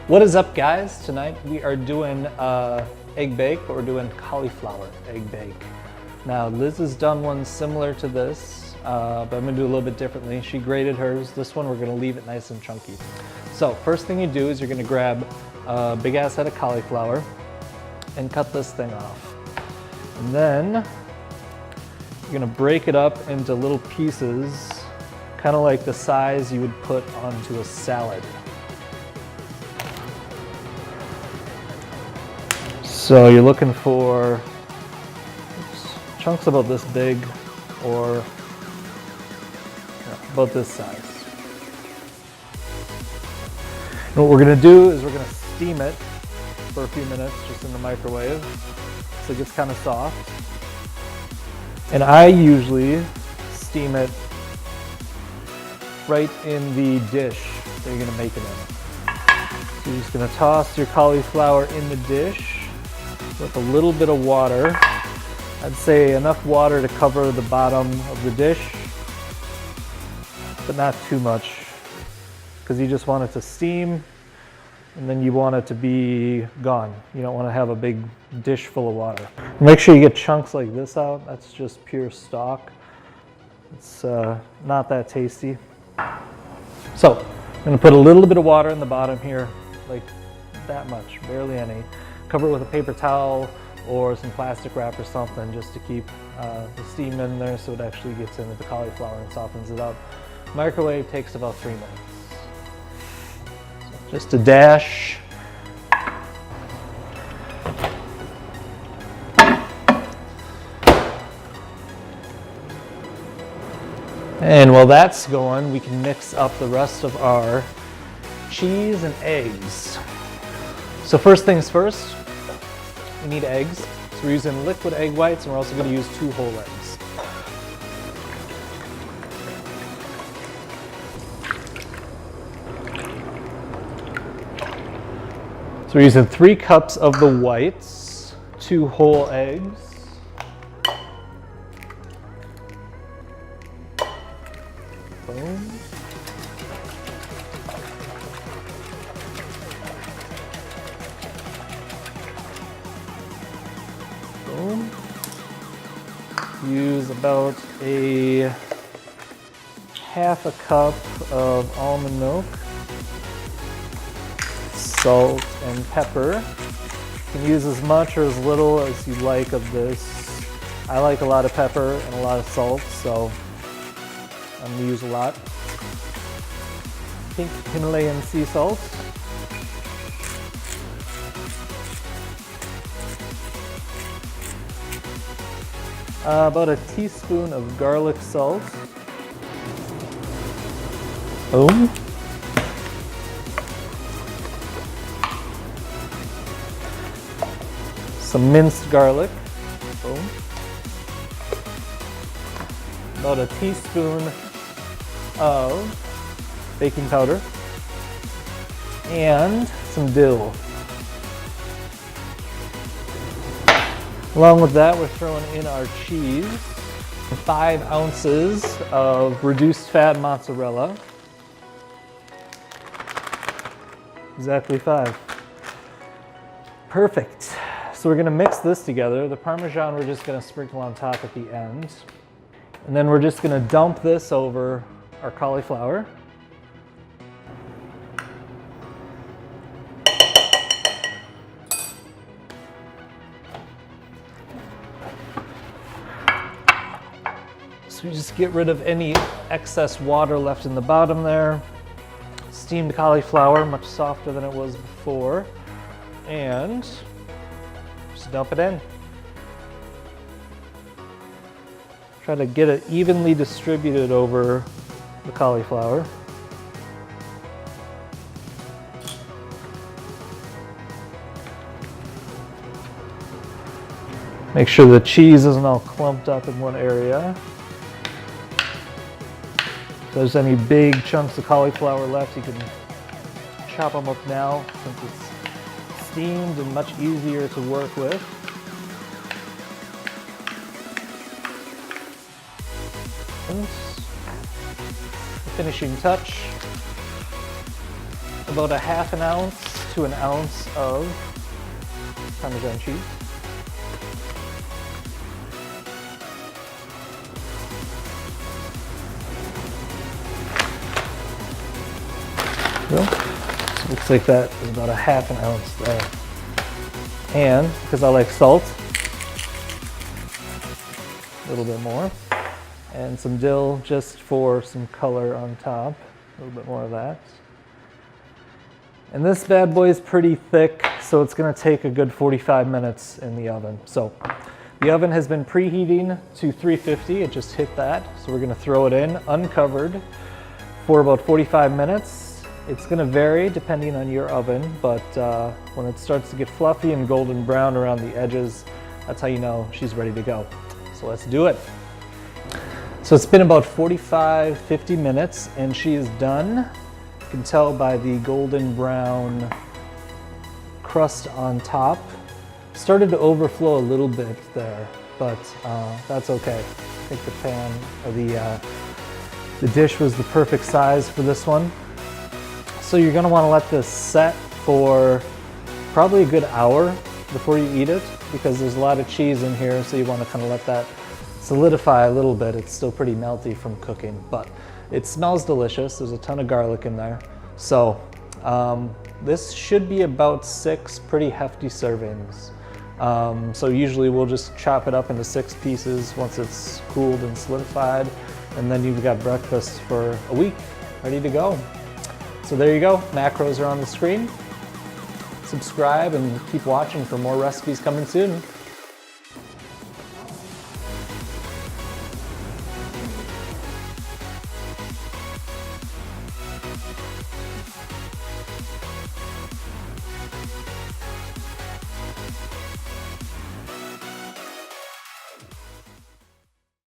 What is up, guys? Tonight we are doing egg bake, but we're doing cauliflower egg bake. Now Liz has done one similar to this, but I'm gonna do a little bit differently. She grated hers. This one we're gonna leave it nice and chunky. So first thing you do is you're gonna grab a big ass head of cauliflower and cut this thing off. And then you're gonna break it up into little pieces, kind of like the size you would put onto a salad. So you're looking for chunks about this big or about this size. And what we're gonna do is we're gonna steam it for a few minutes just in the microwave so it gets kind of soft. And I usually steam it right in the dish that you're gonna make it in. So you're just gonna toss your cauliflower in the dish with a little bit of water. I'd say enough water to cover the bottom of the dish, but not too much, because you just want it to steam and then you want it to be gone. You don't want to have a big dish full of water. Make sure you get chunks like this out. That's just pure stalk. It's not that tasty. So I'm going to put a little bit of water in the bottom here, like that much, barely any. Cover it with a paper towel or some plastic wrap or something just to keep the steam in there so it actually gets into the cauliflower and softens it up. Microwave takes about 3 minutes. So just a dash. And while that's going, we can mix up the rest of our cheese and eggs. So first things first, we need eggs. So we're using liquid egg whites, and we're also going to use 2 whole eggs. So we're using 3 cups of the whites, 2 whole eggs. Boom. Boom. Use about a half a cup of almond milk, salt and pepper. You can use as much or as little as you like of this. I like a lot of pepper and a lot of salt, so I'm going to use a lot. Pink Himalayan sea salt. About a teaspoon of garlic salt. Boom. Some minced garlic. Boom. About a teaspoon of baking powder. And some dill. Along with that, we're throwing in our cheese, 5 ounces of reduced fat mozzarella. Exactly 5. Perfect. So we're gonna mix this together. The parmesan we're just gonna sprinkle on top at the end. And then we're just gonna dump this over our cauliflower. So we just get rid of any excess water left in the bottom there. Steamed cauliflower, much softer than it was before. And just dump it in. Try to get it evenly distributed over the cauliflower. Make sure the cheese isn't all clumped up in one area. If there's any big chunks of cauliflower left, you can chop them up now since it's steamed and much easier to work with. And the finishing touch, a about a half an ounce to an ounce of Parmesan cheese. So it looks like that is about a half an ounce there. And because I like salt, a little bit more. And some dill just for some color on top. A little bit more of that. And this bad boy is pretty thick, so it's gonna take a good 45 minutes in the oven. So the oven has been preheating to 350, it just hit that. So we're gonna throw it in uncovered for about 45 minutes. It's gonna vary depending on your oven, but when it starts to get fluffy and golden brown around the edges, that's how you know she's ready to go. So let's do it. So it's been about 45, 50 minutes and she is done. You can tell by the golden brown crust on top. Started to overflow a little bit there, but that's okay. I think the pan, or the dish was the perfect size for this one. So you're gonna wanna let this set for probably a good hour before you eat it, because there's a lot of cheese in here, so you wanna kinda let that solidify a little bit. It's still pretty melty from cooking, but it smells delicious. There's a ton of garlic in there. So this should be about 6 pretty hefty servings. So usually we'll just chop it up into 6 pieces once it's cooled and solidified, and then you've got breakfast for a week ready to go. So there you go, macros are on the screen. Subscribe and keep watching for more recipes coming soon.